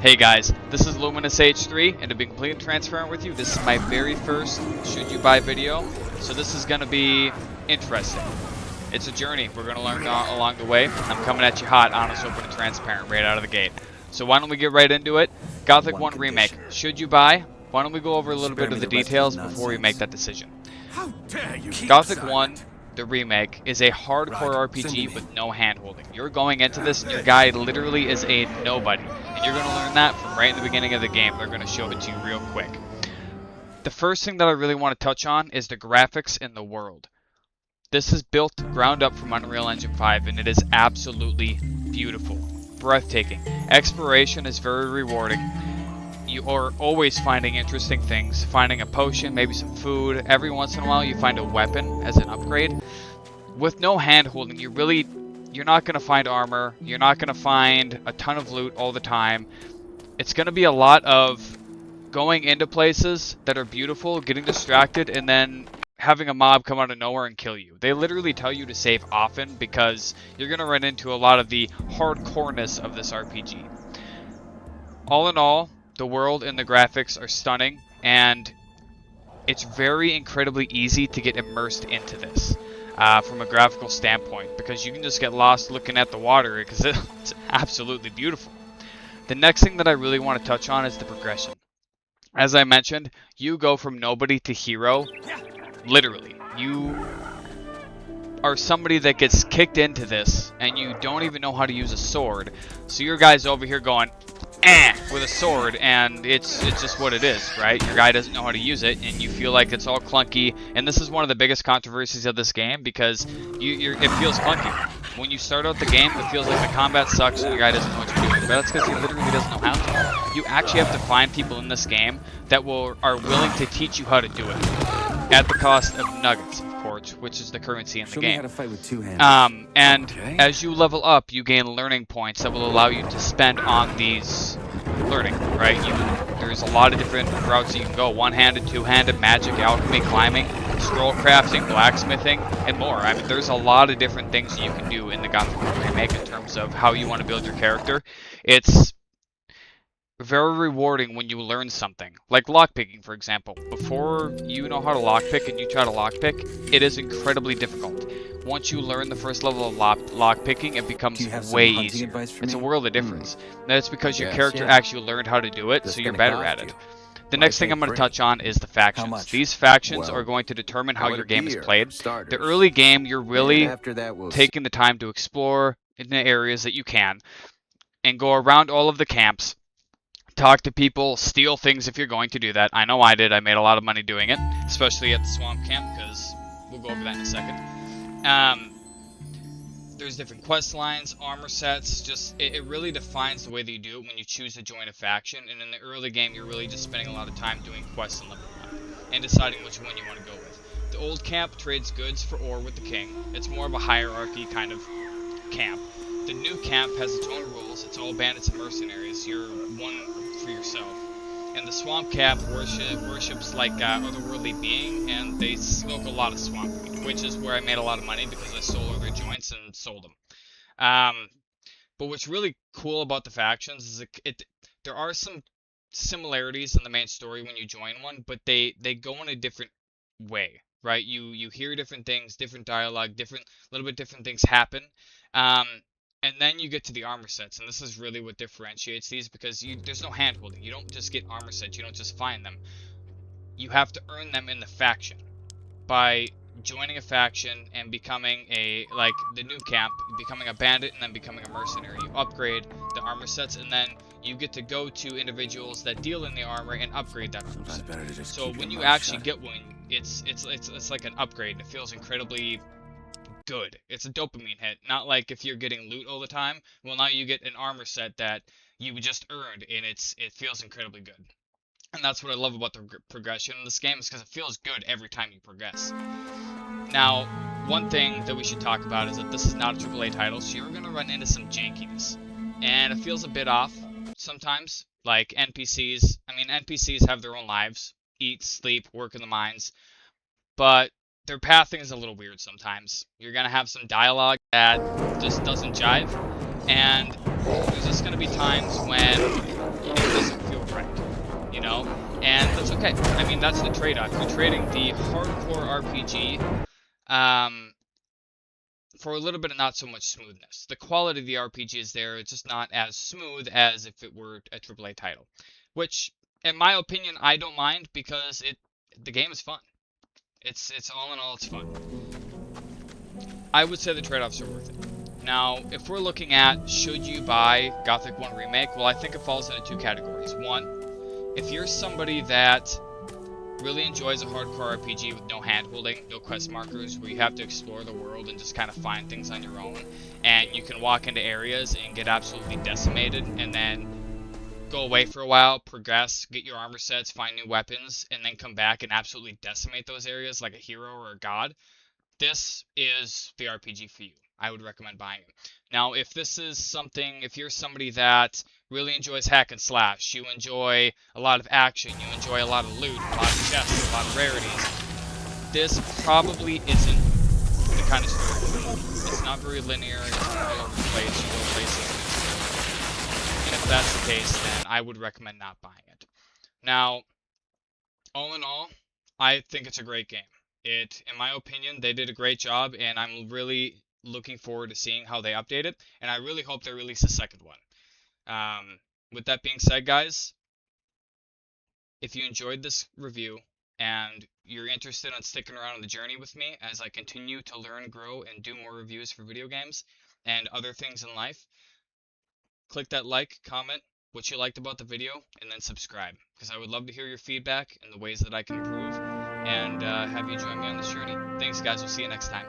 Hey guys, this is Luminous H3, and to be completely transparent with you, this is my very first Should You Buy video, so this is going to be interesting. It's a journey. We're going to learn along the way. I'm coming at you hot, honest, open, and transparent right out of the gate. So why don't we get right into it? Gothic 1 Remake. Should you buy? Why don't we go over a little bit of the details before we make that decision. How dare you Gothic 1, the remake, is a hardcore RPG with no hand-holding. You're going into this and your guy literally is a nobody. And you're going to learn that from right in the beginning of the game. They're going to show it to you real quick. The first thing that I really want to touch on is the graphics in the world. This is built ground up from Unreal Engine 5 and it is absolutely beautiful. Breathtaking. Exploration is very rewarding. You are always finding interesting things, finding a potion, maybe some food. Every once in a while you find a weapon as an upgrade. With no hand-holding, you're not going to find armor, you're not going to find a ton of loot all the time. It's going to be a lot of going into places that are beautiful, getting distracted, and then having a mob come out of nowhere and kill you. They literally tell you to save often because you're going to run into a lot of the hardcoreness of this RPG. All in all, the world and the graphics are stunning, and it's very incredibly easy to get immersed into this from a graphical standpoint, because you can just get lost looking at the water because it's absolutely beautiful. The next thing that I really want to touch on is the progression. As I mentioned, you go from nobody to hero, literally. You are somebody that gets kicked into this and you don't even know how to use a sword, so your guy's over here going with a sword, and it's just what it is, right? Your guy doesn't know how to use it, and you feel like it's all clunky. And this is one of the biggest controversies of this game because it feels clunky. When you start out the game, it feels like the combat sucks and your guy doesn't know what you're doing. But that's because he literally doesn't know how to. You actually have to find people in this game that are willing to teach you how to do it, at the cost of nuggets, of course, which is the currency in the game. Show me how to fight with two-handed. As you level up, you gain learning points that will allow you to spend on these learning, right? There's a lot of different routes you can go. One-handed, two-handed, magic, alchemy, climbing, scroll crafting, blacksmithing, and more. I mean, there's a lot of different things you can do in the Gothic remake in terms of how you want to build your character. It's very rewarding when you learn something. Like lockpicking, for example. Before you know how to lockpick and you try to lockpick, it is incredibly difficult. Once you learn the first level of lockpicking, it becomes way easier. It's a world of difference. That's because your character actually learned how to do it, so you're better at it. The next thing I'm going to touch on is the factions. These factions are going to determine how your game is played. The early game, you're really taking the time to explore in the areas that you can and go around all of the camps. Talk to people, steal things if you're going to do that. I know I did. I made a lot of money doing it, especially at the swamp camp, because we'll go over that in a second. There's different quest lines, armor sets. It really defines the way that you do it when you choose to join a faction. And in the early game, you're really just spending a lot of time doing quests and leveling up and deciding which one you want to go with. The old camp trades goods for ore with the king. It's more of a hierarchy kind of camp. The new camp has its own rules. It's all bandits and mercenaries. You're one for yourself. And the swamp camp worships like otherworldly being, and they smoke a lot of swamp weed, which is where I made a lot of money because I stole all their joints and sold them. But what's really cool about the factions is there are some similarities in the main story when you join one, but they go in a different way, right? You hear different things, different dialogue, little bit different things happen. And then you get to the armor sets, and this is really what differentiates these, because there's no hand-holding. You don't just get armor sets, you don't just find them. You have to earn them in the faction. By joining a faction and becoming the new camp, becoming a bandit and then becoming a mercenary. You upgrade the armor sets, and then you get to go to individuals that deal in the armor and upgrade that armor set. So when you actually get one, it's like an upgrade, and it feels incredibly good. It's a dopamine hit, not like if you're getting loot all the time. Well, now you get an armor set that you just earned, and it feels incredibly good. And that's what I love about the progression in this game, is because it feels good every time you progress. Now, one thing that we should talk about is that this is not a AAA title, so you're going to run into some jankiness. And it feels a bit off sometimes, like NPCs. I mean, NPCs have their own lives, eat, sleep, work in the mines, but their pathing is a little weird sometimes. You're going to have some dialogue that just doesn't jive, and there's just going to be times when it doesn't feel right, you know? And that's okay. I mean, that's the trade-off. You're trading the hardcore RPG for a little bit of not so much smoothness. The quality of the RPG is there, it's just not as smooth as if it were a AAA title. Which, in my opinion, I don't mind because the game is fun. It's all in all, it's fun. I would say the trade-offs are worth it. Now, if we're looking at should you buy Gothic 1 Remake, well, I think it falls into two categories. One, if you're somebody that really enjoys a hardcore RPG with no hand-holding, no quest markers, where you have to explore the world and just kind of find things on your own, and you can walk into areas and get absolutely decimated, and then go away for a while, progress, get your armor sets, find new weapons, and then come back and absolutely decimate those areas like a hero or a god, this is the RPG for you. I would recommend buying it. Now, if you're somebody that really enjoys hack and slash, you enjoy a lot of action, you enjoy a lot of loot, a lot of chests, a lot of rarities, this probably isn't the kind of story for you. It's not very linear, it's not all over the place, you go places and explore. And if that's the case, then I would recommend not buying it. Now, all in all, I think it's a great game. In my opinion, they did a great job, and I'm really looking forward to seeing how they update it, and I really hope they release a second one. With that being said, guys, if you enjoyed this review and you're interested in sticking around on the journey with me as I continue to learn, grow, and do more reviews for video games and other things in life, click that like, comment what you liked about the video, and then subscribe, because I would love to hear your feedback and the ways that I can improve, and have you join me on this journey. Thanks, guys. We'll see you next time.